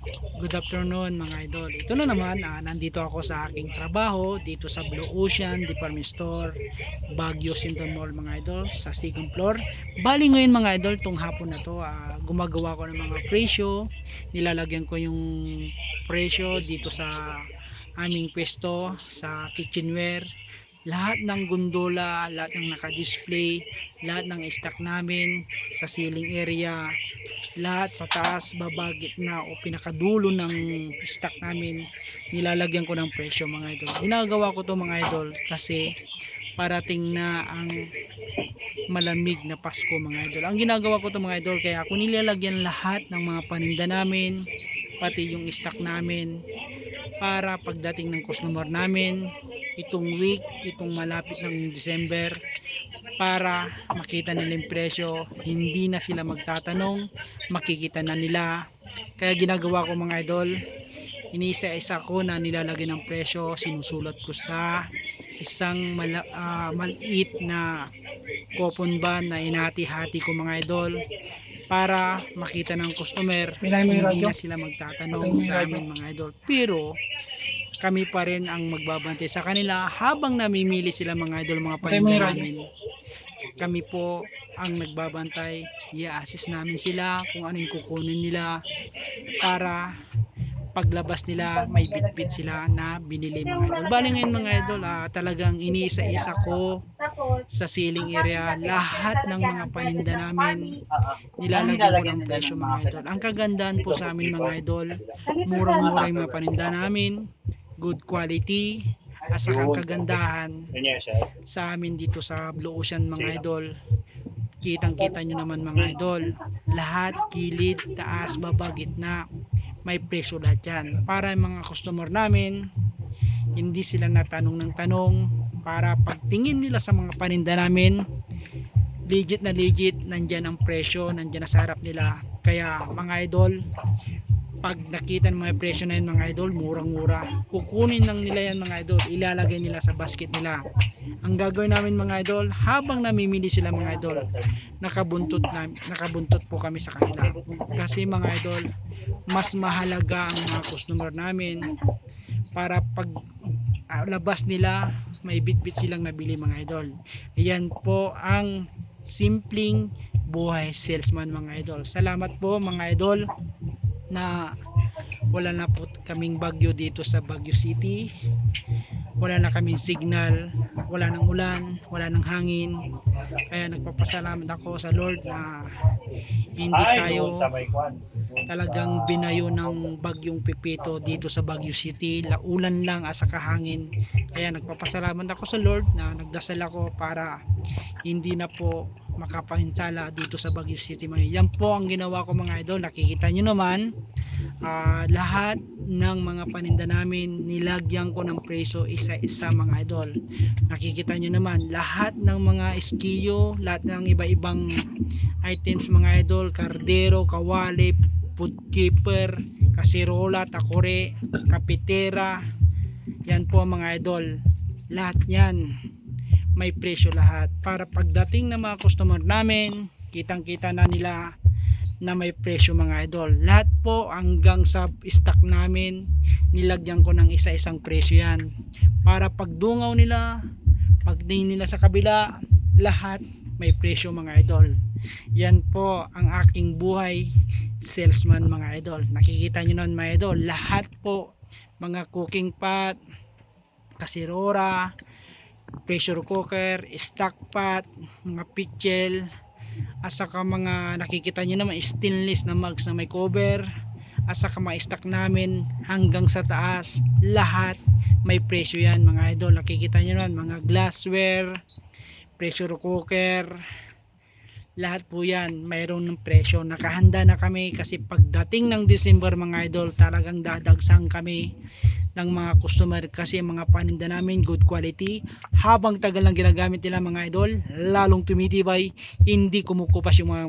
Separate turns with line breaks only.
Good afternoon mga idol. Ito na naman, nandito ako sa aking trabaho dito sa Blue Ocean Department Store, Baguio Center Mall mga idol, sa second floor. Bali ngayon mga idol, tong hapon na to, gumagawa ko ng mga presyo. Nilalagyan ko yung presyo dito sa aming pwesto, sa kitchenware. Lahat ng gondola, lahat ng naka-display, lahat ng stock namin sa ceiling area, lahat sa taas, baba, gitna o pinakadulo ng stock namin, nilalagyan ko ng presyo mga idol. Ginagawa ko to mga idol kasi parating na ang malamig na Pasko mga idol. Ang ginagawa ko to mga idol, kaya ako nilalagyan lahat ng mga paninda namin, pati yung stock namin, para pagdating ng customer namin itong week, itong malapit ng December, para makita nila yung presyo, hindi na sila magtatanong, makikita na nila. Kaya ginagawa ko mga idol, iniisa-isa ko na nilalagay ng presyo, sinusulat ko sa isang maliit na coupon ba na inati-hati ko mga idol, para makita ng customer, hindi na sila magtatanong sa amin mga idol. Pero kami pa rin ang magbabantay sa kanila habang namimili sila mga idol, mga paninda namin. Kami po ang nagbabantay, i-assist namin sila kung ano yung kukunin nila, para paglabas nila may bitbit sila na binili mga idol. Bali ngayon mga idol, talagang iniisa-isa ko sa ceiling area lahat ng mga paninda namin, nilalagyan ko ng presyo mga idol. Ang kagandahan po sa amin mga idol, murang-mura yung mga paninda namin, good quality, at saka ang kagandahan sa amin dito sa Blue Ocean mga idol, kitang-kita nyo naman mga idol, lahat, kilid, taas, baba, gitna, may presyo lahat yan, para yung mga customer namin hindi sila natanong ng tanong, para pagtingin nila sa mga paninda namin, legit na legit, nandyan ang presyo, nandyan na sa harap nila. Kaya mga idol, pag nakita ng mga presyo na yun mga idol, murang-mura, kukunin lang nila yan mga idol, ilalagay nila sa basket nila. Ang gagawin namin mga idol, habang namimili sila mga idol, nakabuntot po kami sa kanila. Kasi mga idol, mas mahalaga ang mga customer namin, para pag labas nila may bitbit silang nabili mga idol. Yan po ang simpleng buhay salesman mga idol. Salamat po mga idol, na wala na po kaming bagyo dito sa Baguio City, wala na kaming signal, wala nang ulan, wala nang hangin. Kaya nagpapasalamat ako sa Lord na hindi tayo talagang binayo ng bagyong Pipito dito sa Baguio City. Laulan lang at saka hangin. Kaya nagpapasalamat ako sa Lord na nagdasal ako para hindi na po makapahinsala dito sa Baguio City. Yan po ang ginawa ko mga idol. Nakikita nyo naman, lahat ng mga paninda namin nilagyan ko ng presyo isa-isa mga idol. Nakikita nyo naman lahat ng mga SKU, lahat ng iba-ibang items mga idol, kardero, kawali, food keeper, kasirola, takore, kapitera, yan po mga idol, lahat yan may presyo lahat, para pagdating ng mga customer namin, kitang kita na nila na may presyo mga idol. Lahat po hanggang sa stock namin, nilagyan ko ng isa-isang presyo yan, para pagdungaw nila, pagtingin nila sa kabila, lahat may presyo mga idol. Yan po ang aking buhay salesman mga idol. Nakikita nyo naman mga idol, lahat po mga cooking pot, kasirora, pressure cooker, stock pot, mga pichel, at saka mga nakikita nyo naman stainless na mugs na may cover, at saka mga stock namin hanggang sa taas, lahat may presyo yan mga idol. Nakikita nyo naman mga glassware, pressure cooker, lahat po yan mayroon ng presyo. Nakahanda na kami kasi pagdating ng December mga idol, talagang dadagsang kami ng mga customer, kasi mga paninda namin good quality, habang tagal lang ginagamit nila mga idol, lalong tumitibay, hindi kumukupas yung mga